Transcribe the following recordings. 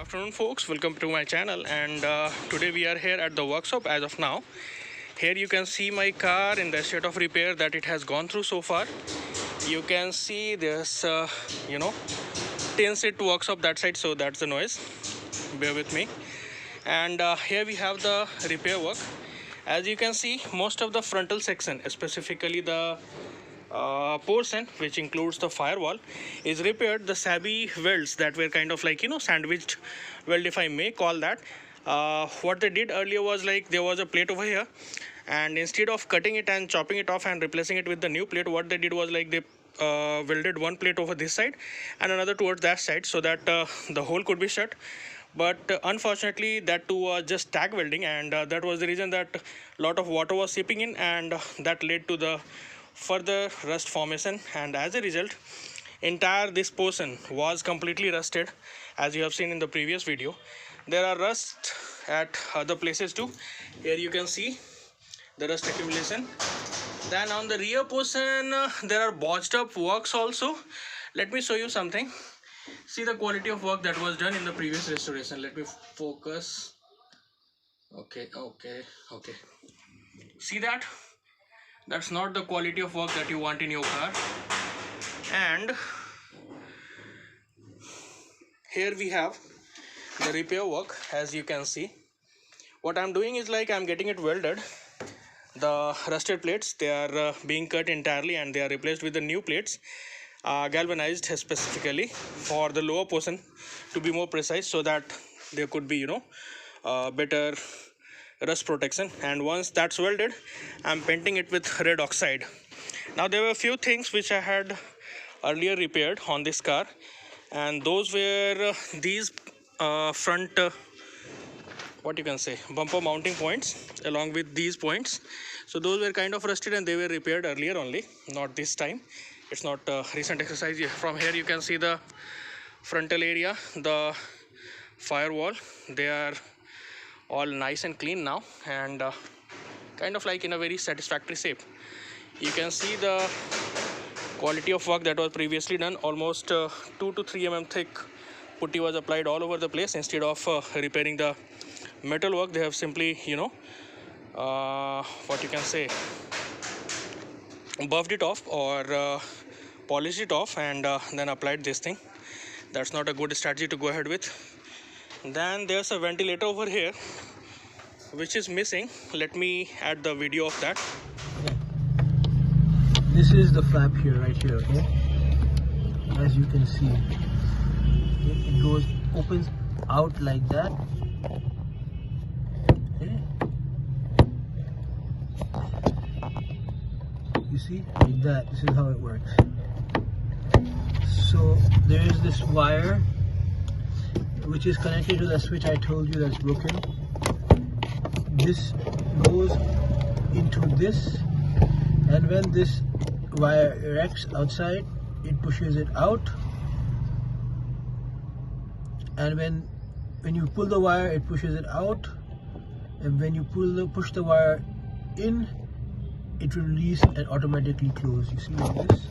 afternoon, folks. Welcome to my channel. And today we are here at the workshop as of now. Here you can see my car in the state of repair that it has gone through so far. You can see there's tin seat workshop that side, so that's the noise. Bear with me. And here we have the repair work. As you can see, most of the frontal section, specifically the portion which includes the firewall, is repaired. The savvy welds that were kind of like sandwiched weld, if I may call that, what they did earlier was like there was a plate over here, and instead of cutting it and chopping it off and replacing it with the new plate, what they did was like they welded one plate over this side and another towards that side so that the hole could be shut. But unfortunately that too was just tag welding, and that was the reason that a lot of water was seeping in, and that led to the further rust formation. And as a result, entire this portion was completely rusted, as you have seen in the previous video. There are rust at other places too. Here you can see the rust accumulation. Then on the rear portion there are botched up works also. Let me show you something. See the quality of work that was done in the previous restoration. Let me focus. Okay. See that? That's not the quality of work that you want in your car. And here we have the repair work. As you can see, what I'm doing is like I'm getting it welded. The rusted plates, they are being cut entirely and they are replaced with the new plates, galvanized specifically for the lower portion, to be more precise, so that there could be better rust protection. And once that's welded, I'm painting it with red oxide. Now there were a few things which I had earlier repaired on this car, and those were these front what you can say bumper mounting points along with these points. So those were kind of rusted and they were repaired earlier only, not this time. It's not a recent exercise. From here you can see the frontal area, the firewall, they are all nice and clean now, and kind of like in a very satisfactory shape. You can see the quality of work that was previously done. Almost 2 to 3 mm thick putty was applied all over the place. Instead of repairing the metal work, they have simply what you can say buffed it off or polished it off, and then applied this thing. That's not a good strategy to go ahead with. Then there's a ventilator over here which is missing. Let me add the video of that. This is the flap here, right here, okay? As you can see, it opens out like that. Okay? You see, like that. This is how it works. So there is this wire which is connected to the switch I told you that's broken. This goes into this, and when this wire erects outside, it pushes it out, and when you pull the wire, it pushes it out, and when you push the wire in, it will release and automatically close. You see, like this.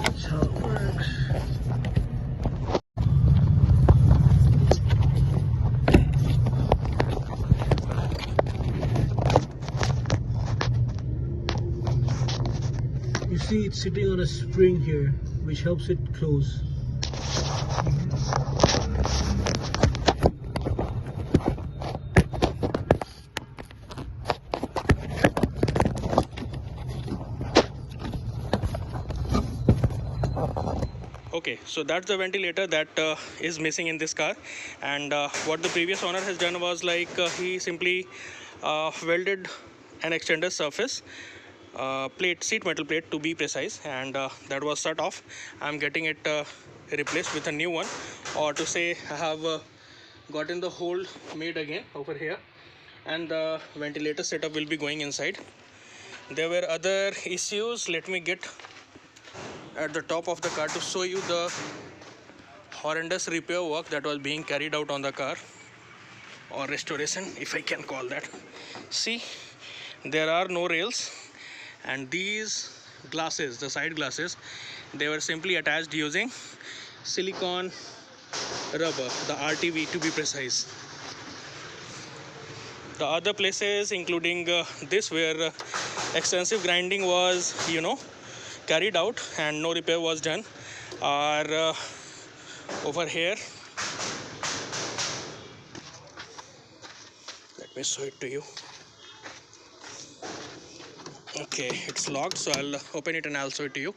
That's how it works. You see, it's sitting on a spring here, which helps it close. Okay, so that's the ventilator that is missing in this car. And what the previous owner has done was like he simply welded an extender surface plate, seat metal plate to be precise, and that was shut off. I'm getting it replaced with a new one, or to say I have gotten the hole made again over here, and the ventilator setup will be going inside. There were other issues. Let me get at the top of the car to show you the horrendous repair work that was being carried out on the car. or restoration, if I can call that. See, there are no rails, and these glasses, the side glasses, they were simply attached using silicone rubber, the RTV to be precise. The other places, including this, where extensive grinding was carried out and no repair was done, are over here. Let me show it to you. Okay, it's locked, so I'll open it and I'll show it to you.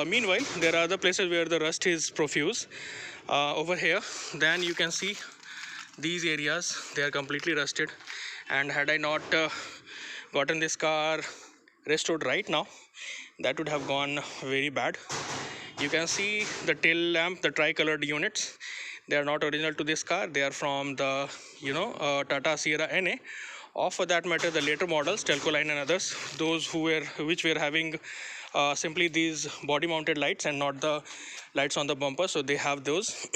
Meanwhile, there are other places where the rust is profuse. Over here, then you can see these areas, they are completely rusted, and had I not gotten this car restored right now, that would have gone very bad. You can see the tail lamp, the tri-colored units, they are not original to this car. They are from the Tata Sierra NA, or for that matter the later models, Telco line and others, those which were having simply these body mounted lights and not the lights on the bumper, so they have those.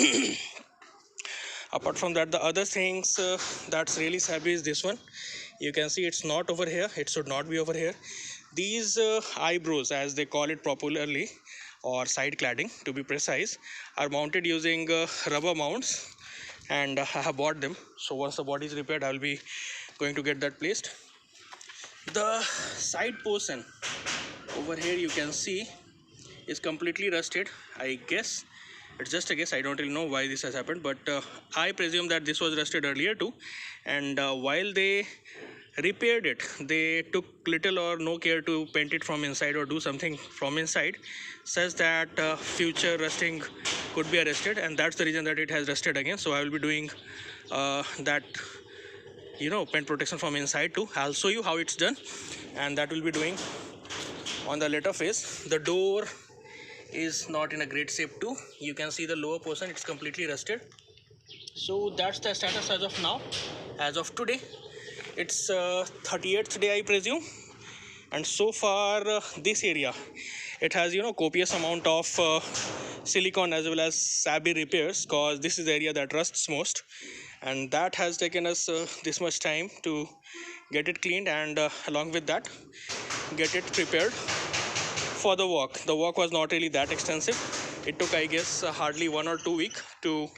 Apart from that, the other things that's really savvy is this one. You can see it's not over here, it should not be over here. These eyebrows, as they call it popularly, or side cladding to be precise, are mounted using rubber mounts, and I have bought them, so once the body is repaired I will be going to get that placed. The side portion over here, you can see, is completely rusted. I guess it's just a guess, I don't really know why this has happened, but I presume that this was rusted earlier too, and while they repaired it, they took little or no care to paint it from inside or do something from inside such that future rusting could be arrested, and that's the reason that it has rusted again. So I will be doing that paint protection from inside too. I'll show you how it's done, and that will be doing on the later phase. The door is not in a great shape too. You can see the lower portion, it's completely rusted. So that's the status as of now. As of today, it's 38th day, I presume, and so far this area, it has copious amount of silicone as well as savvy repairs, cause this is the area that rusts most, and that has taken us this much time to get it cleaned, and along with that get it prepared for the walk. The walk was not really that extensive. It took, I guess, hardly 1 or 2 weeks to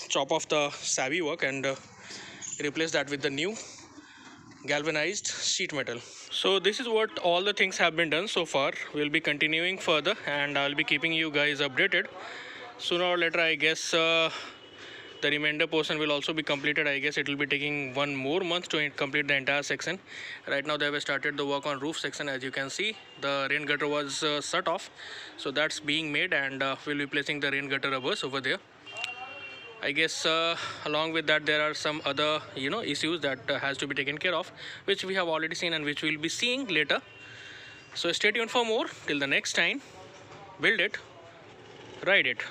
chop off the savvy work and replace that with the new galvanized sheet metal. So this is what all the things have been done so far. We'll be continuing further, and I'll be keeping you guys updated. Sooner or later, I guess the remainder portion will also be completed. I guess it will be taking 1 more month to complete the entire section. Right now they have started the work on roof section. As you can see, the rain gutter was shut off, so that's being made, and we'll be placing the rain gutter rubbers over there. I guess along with that there are some other issues that has to be taken care of, which we have already seen and which we'll be seeing later. So stay tuned for more. Till the next time, build it, ride it.